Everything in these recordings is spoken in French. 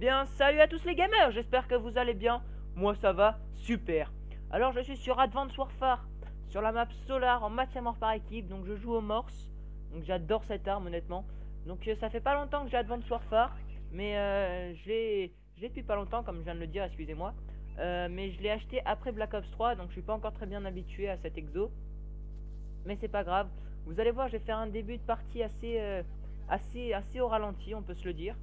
bien, salut à tous les gamers, j'espère que vous allez bien. Moi ça va, super. Alors je suis sur Advance Warfare, sur la map Solar en match à mort par équipe. Donc je joue au Morse, donc j'adore cette arme honnêtement. Donc ça fait pas longtemps que j'ai Advance Warfare, mais je l'ai depuis pas longtemps comme je viens de le dire, excusez-moi. Mais je l'ai acheté après Black Ops 3, donc je suis pas encore très bien habitué à cet exo. Mais c'est pas grave, vous allez voir, je vais faire un début de partie assez au ralenti, on peut se le dire.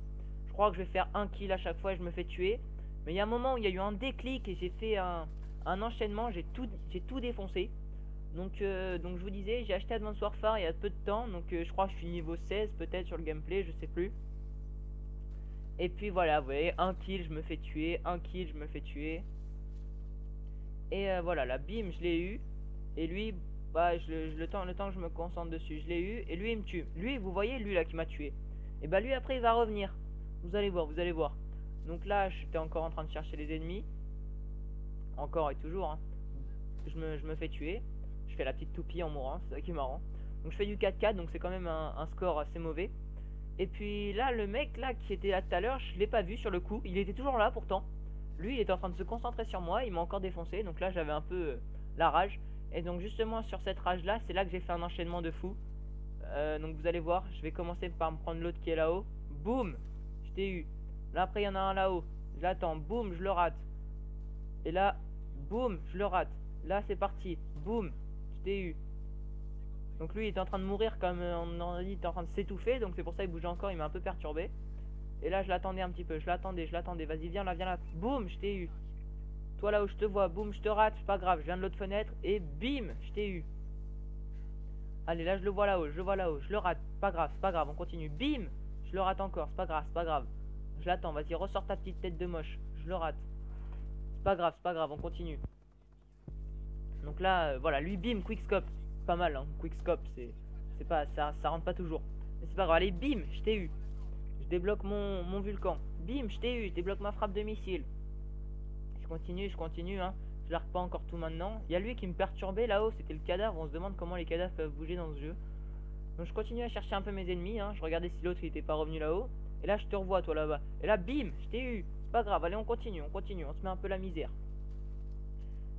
Je crois que je vais faire un kill à chaque fois et je me fais tuer. Mais il y a un moment où il y a eu un déclic et j'ai fait un enchaînement, j'ai tout défoncé. Donc je vous disais, j'ai acheté Advance Warfare il y a peu de temps. Donc je crois que je suis niveau 16 peut-être sur le gameplay, je sais plus. Et puis voilà, vous voyez, un kill, je me fais tuer, un kill, je me fais tuer. Et voilà, là, bim, je l'ai eu. Et lui, bah, le temps que je me concentre dessus, je l'ai eu. Et lui, il me tue. Lui, vous voyez, lui là qui m'a tué. Et bah lui, après, il va revenir. Vous allez voir, vous allez voir. Donc là, j'étais encore en train de chercher les ennemis. Encore et toujours, hein. Je me fais tuer. Je fais la petite toupie en mourant, c'est ça qui est marrant. Donc je fais du 4-4, donc c'est quand même un score assez mauvais. Et puis là, le mec là qui était là tout à l'heure, je l'ai pas vu sur le coup. Il était toujours là pourtant. Lui, il était en train de se concentrer sur moi, il m'a encore défoncé. Donc là, j'avais un peu la rage. Et donc justement, sur cette rage là, c'est là que j'ai fait un enchaînement de fou. Donc vous allez voir, je vais commencer par me prendre l'autre qui est là-haut. Boum, je t'ai eu. Là après il y en a un là-haut. Je l'attends, boum, je le rate. Et là, boum, je le rate. Là c'est parti, boum, je t'ai eu. Donc lui il était en train de mourir comme on en dit, il était en train de s'étouffer. Donc c'est pour ça qu'il bougeait encore, il m'a un peu perturbé. Et là je l'attendais un petit peu, je l'attendais. Vas-y viens là, boum, je t'ai eu. Toi là où je te vois, boum, je te rate, c'est pas grave, je viens de l'autre fenêtre. Et bim, je t'ai eu. Allez, là je le vois là-haut, je le rate, pas grave, c'est pas grave, on continue. Bim, je le rate encore, c'est pas grave, c'est pas grave. Je l'attends, vas-y, ressors ta petite tête de moche, je le rate. C'est pas grave, on continue. Donc là, voilà, lui, bim, quickscope. Pas mal, hein, quickscope, c'est pas, ça rentre pas toujours. Mais c'est pas grave, allez, bim, je t'ai eu. Je débloque mon vulcan. Bim, je t'ai eu, je débloque ma frappe de missile. Je continue, hein. Je l'arc pas encore tout maintenant. Il y a lui qui me perturbait là-haut, c'était le cadavre. On se demande comment les cadavres peuvent bouger dans ce jeu. Donc je continue à chercher un peu mes ennemis, hein. Je regardais si l'autre il était pas revenu là-haut. Et là je te revois toi là-bas. Et là bim, je t'ai eu. C'est pas grave, allez on continue, on se met un peu la misère.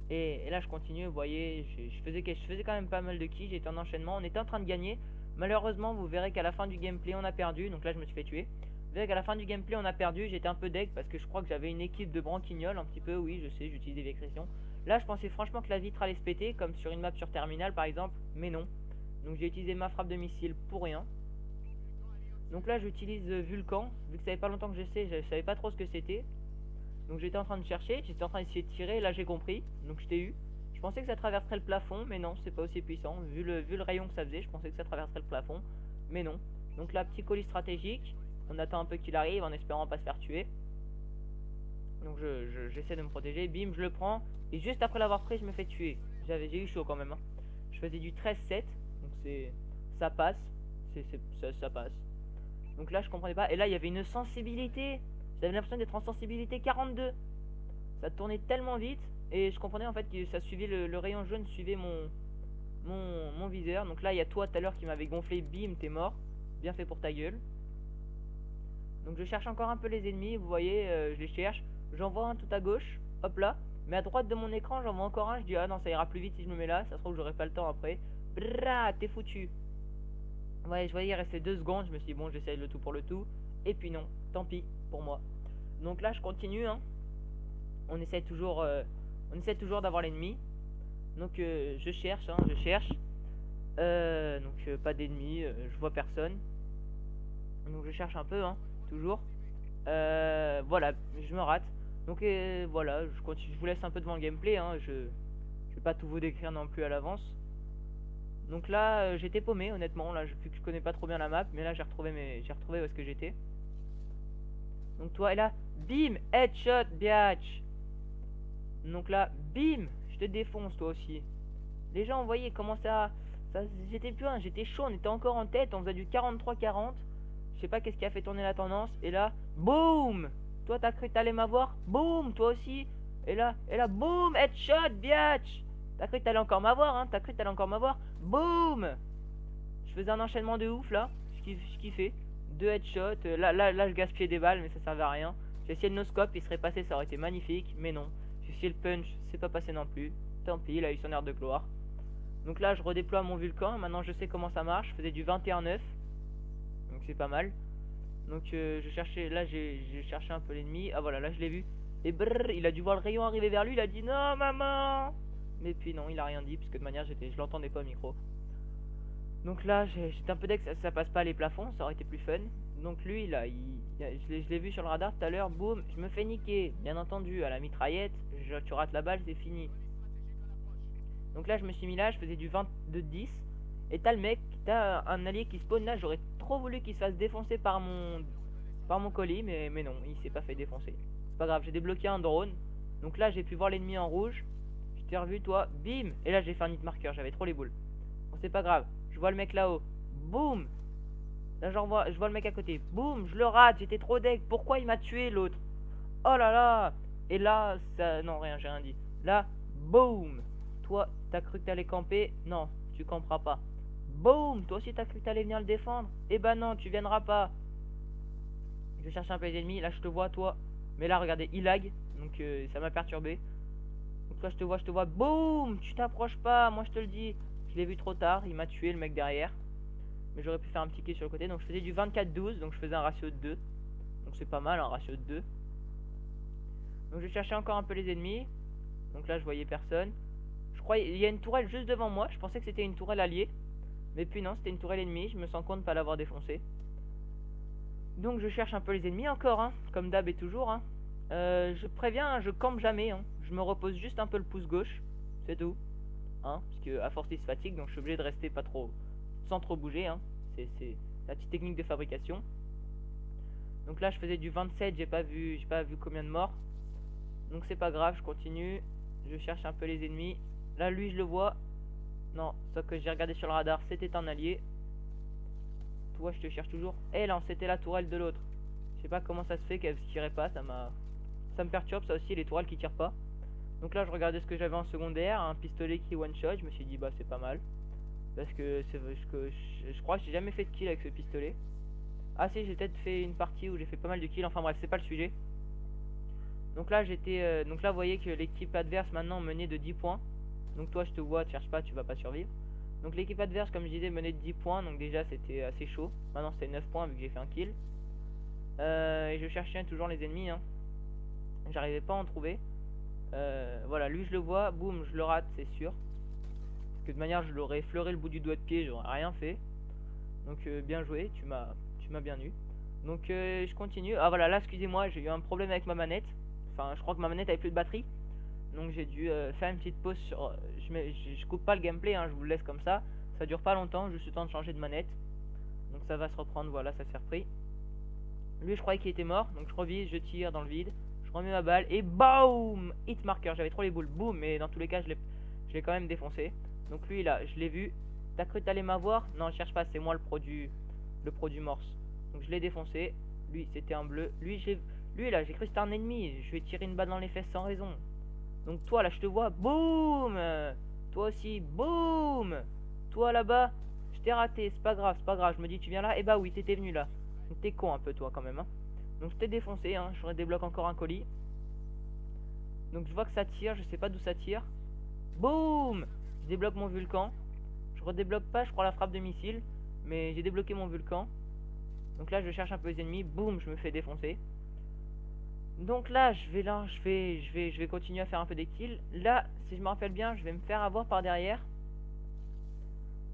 Et là je continue, vous voyez, je faisais quand même pas mal de kills, j'étais en enchaînement, on était en train de gagner. Malheureusement vous verrez qu'à la fin du gameplay on a perdu, donc là je me suis fait tuer. Vous verrez qu'à la fin du gameplay on a perdu, j'étais un peu deg parce que je crois que j'avais une équipe de branquignoles un petit peu, oui je sais, j'utilise des expressions. Là je pensais franchement que la vitre allait se péter, comme sur une map sur Terminal par exemple, mais non. Donc j'ai utilisé ma frappe de missile pour rien. Donc là j'utilise Vulcan, vu que ça fait pas longtemps que je savais pas trop ce que c'était. Donc j'étais en train de chercher, j'étais en train d'essayer de tirer, là j'ai compris, donc je t'ai eu. Je pensais que ça traverserait le plafond, mais non, c'est pas aussi puissant. Vu le rayon que ça faisait, je pensais que ça traverserait le plafond, mais non. Donc là, petit colis stratégique, on attend un peu qu'il arrive en espérant pas se faire tuer. Donc j'essaie de me protéger, bim, je le prends, et juste après l'avoir pris, je me fais tuer. J'ai eu chaud quand même, hein. Je faisais du 13-7, donc ça passe, ça passe. Donc là je comprenais pas, et là il y avait une sensibilité. J'avais l'impression d'être en sensibilité 42. Ça tournait tellement vite. Et je comprenais en fait que ça suivait le rayon jaune suivait mon viseur. Donc là il y a toi tout à l'heure qui m'avait gonflé. Bim, t'es mort. Bien fait pour ta gueule. Donc je cherche encore un peu les ennemis. Vous voyez, je les cherche. J'en vois un tout à gauche. Hop là. Mais à droite de mon écran j'en vois encore un. Je dis ah non ça ira plus vite si je me mets là. Ça se trouve que j'aurai pas le temps après. Brrra, t'es foutu. Ouais, je voyais il restait 2 secondes. Je me suis dit bon j'essaye le tout pour le tout. Et puis non, tant pis pour moi. Donc là je continue, hein. On essaie toujours d'avoir l'ennemi. Donc je cherche, hein, je cherche. Donc pas d'ennemis, je vois personne. Donc je cherche un peu, hein, toujours. Voilà, je me rate. Donc voilà, je continue, je vous laisse un peu devant le gameplay, hein. Je vais pas tout vous décrire non plus à l'avance. Donc là j'étais paumé honnêtement, là vu que je connais pas trop bien la map, mais là j'ai retrouvé où est-ce que j'étais. Donc toi et là, bim, headshot, biatch. Donc là, bim, je te défonce toi aussi. Les gens, vous voyez comment ça j'étais plus un, j'étais chaud, on était encore en tête, on faisait du 43-40. Je sais pas qu'est-ce qui a fait tourner la tendance. Et là, boum. Toi t'as cru que t'allais m'avoir, boum, toi aussi. Et là, boum, headshot, biatch. T'as cru que t'allais encore m'avoir, hein, boum. Je faisais un enchaînement de ouf là, je kiffais. 2 headshots, là je gaspillais des balles mais ça servait à rien. J'ai essayé le no-scope, il serait passé, ça aurait été magnifique, mais non. J'ai essayé le punch, c'est pas passé non plus. Tant pis, il a eu son air de gloire. Donc là, je redéploie mon Vulcan. Maintenant, je sais comment ça marche. Je faisais du 21-9. Donc c'est pas mal. Donc je cherchais, là j'ai cherché un peu l'ennemi. Ah voilà, là je l'ai vu. Et brrr, il a dû voir le rayon arriver vers lui. Il a dit non, maman. Mais puis non, il a rien dit, puisque de manière, je l'entendais pas au micro. Donc là, j'étais un peu deck, ça passe pas les plafonds, ça aurait été plus fun. Donc lui, là, je l'ai vu sur le radar tout à l'heure, boum, je me fais niquer. Bien entendu, à la mitraillette, tu rates la balle, c'est fini. Donc là, je me suis mis là, je faisais du 22-10. Et t'as le mec, t'as un allié qui spawn là, j'aurais trop voulu qu'il se fasse défoncer par mon colis, mais non, il s'est pas fait défoncer. C'est pas grave, j'ai débloqué un drone. Donc là, j'ai pu voir l'ennemi en rouge. Je t'ai revu, toi, bim. Et là, j'ai fait un hit marker, j'avais trop les boules. Bon, c'est pas grave, je vois le mec là-haut, boum. Là, je vois le mec à côté, boum, je le rate, j'étais trop deck. Pourquoi il m'a tué l'autre? Oh là là. Et là, ça, non, rien, j'ai rien dit. Là, boum. Toi, t'as cru que t'allais camper? Non, tu camperas pas. Boum, toi aussi t'as cru que t'allais venir le défendre? Eh ben non, tu viendras pas. Je cherche un peu les ennemis, là je te vois toi. Mais là regardez, il lag, donc ça m'a perturbé. Donc là je te vois, boum, tu t'approches pas, moi je te le dis. Je l'ai vu trop tard, il m'a tué le mec derrière. Mais j'aurais pu faire un petit kill sur le côté, donc je faisais du 24-12, donc je faisais un ratio de 2. Donc c'est pas mal, un ratio de 2. Donc je cherchais encore un peu les ennemis. Donc là je voyais personne. Je crois il y a une tourelle juste devant moi, je pensais que c'était une tourelle alliée. Mais puis non, c'était une tourelle ennemie, je me sens con de pas l'avoir défoncé. Donc je cherche un peu les ennemis encore, hein, comme d'hab et toujours. Hein. Je préviens, hein, je campe jamais, hein. Je me repose juste un peu le pouce gauche, c'est tout. Hein, parce que à force il se fatigue, donc je suis obligé de rester pas trop, sans trop bouger. Hein. C'est la petite technique de fabrication. Donc là je faisais du 27, j'ai pas vu combien de morts. Donc c'est pas grave, je continue. Je cherche un peu les ennemis. Là lui je le vois. Non, sauf que j'ai regardé sur le radar, c'était un allié. Toi, je te cherche toujours. Eh non, c'était la tourelle de l'autre. Je sais pas comment ça se fait qu'elle tirait pas, ça me perturbe ça aussi, les tourelles qui tirent pas. Donc là, je regardais ce que j'avais en secondaire, un pistolet qui one shot, je me suis dit bah c'est pas mal. Parce que je crois que j'ai jamais fait de kill avec ce pistolet. Ah si, j'ai peut-être fait une partie où j'ai fait pas mal de kills, enfin bref, c'est pas le sujet. Donc là, donc là, vous voyez que l'équipe adverse maintenant menait de 10 points. Donc toi je te vois, tu cherches pas, tu vas pas survivre. Donc l'équipe adverse comme je disais menait de 10 points, donc déjà c'était assez chaud. Maintenant c'est 9 points vu que j'ai fait un kill. Et je cherchais toujours les ennemis, hein. J'arrivais pas à en trouver. Voilà, lui je le vois, boum, je le rate, c'est sûr. Parce que de manière je l'aurais effleuré le bout du doigt de pied, j'aurais rien fait. Donc bien joué, tu m'as bien eu. Donc je continue. Ah voilà, là excusez-moi, j'ai eu un problème avec ma manette. Enfin je crois que ma manette avait plus de batterie. Donc j'ai dû faire une petite pause sur... je coupe pas le gameplay, hein, je vous le laisse comme ça. Ça dure pas longtemps, juste le temps de changer de manette. Donc ça va se reprendre, voilà, ça s'est repris. Lui je croyais qu'il était mort, donc je revise, je tire dans le vide. Je remets ma balle et BOOM! Hit marker, j'avais trop les boules, boum, mais dans tous les cas je l'ai quand même défoncé. Donc lui là, je l'ai vu. T'as cru que t'allais m'avoir? Non, je cherche pas, c'est moi le pro du morse. Donc je l'ai défoncé. Lui c'était un bleu. Lui là, j'ai cru que c'était un ennemi. Je lui ai tiré une balle dans les fesses sans raison. Donc toi là je te vois, boum. Toi aussi, boum. Toi là-bas, je t'ai raté, c'est pas grave, je me dis tu viens là, et bah oui t'étais venu là. Donc t'es con un peu toi quand même, hein. Donc je t'ai défoncé, hein, je redébloque encore un colis. Donc je vois que ça tire, je sais pas d'où ça tire. Boum. Je débloque mon Vulcan. Je redébloque pas je crois la frappe de missile, mais j'ai débloqué mon Vulcan. Donc là je cherche un peu les ennemis, boum, je me fais défoncer. Donc là, je vais continuer à faire un peu des kills. Là, si je me rappelle bien, je vais me faire avoir par derrière.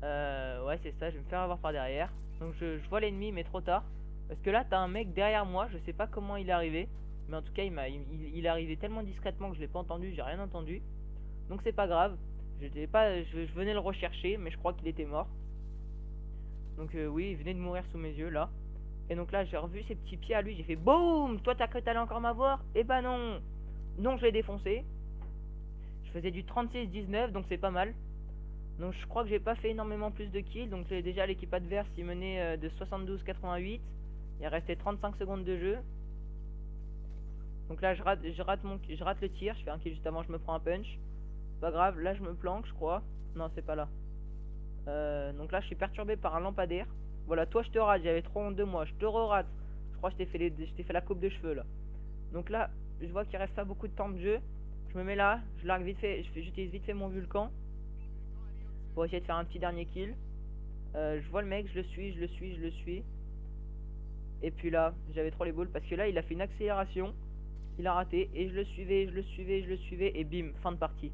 Ouais, c'est ça, je vais me faire avoir par derrière. Donc je vois l'ennemi, mais trop tard. Parce que là, t'as un mec derrière moi, je sais pas comment il est arrivé. Mais en tout cas, il est arrivé tellement discrètement que je l'ai pas entendu, j'ai rien entendu. Donc c'est pas grave. Je venais le rechercher, mais je crois qu'il était mort. Donc oui, il venait de mourir sous mes yeux, là. Et donc là j'ai revu ses petits pieds à lui, j'ai fait BOOM. Toi t'as cru que t'allais encore m'avoir? Eh bah non. Donc je l'ai défoncé. Je faisais du 36-19, donc c'est pas mal. Donc je crois que j'ai pas fait énormément plus de kills. Donc déjà l'équipe adverse il menait de 72-88. Il restait 35 secondes de jeu. Donc là je rate le tir, je fais un kill juste avant, je me prends un punch. C'est pas grave, là je me planque je crois. Non c'est pas là. Donc là je suis perturbé par un lampadaire. Voilà, toi je te rate, j'avais trop honte de moi, je te re-rate. Je crois que je t'ai fait la coupe de cheveux là. Donc là, je vois qu'il reste pas beaucoup de temps de jeu. Je me mets là, je largue vite fait, j'utilise vite fait mon Vulcan pour essayer de faire un petit dernier kill. Je vois le mec, je le suis. Et puis là, j'avais trop les boules parce que là, il a fait une accélération. Il a raté et je le suivais et bim, fin de partie.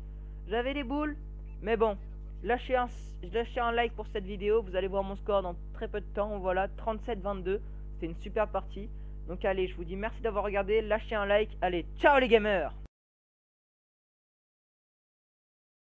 J'avais les boules, mais bon, lâchez un like pour cette vidéo. Vous allez voir mon score dans très peu de temps. Voilà, 37-22. C'était une super partie. Donc allez, je vous dis merci d'avoir regardé. Lâchez un like. Allez, ciao les gamers!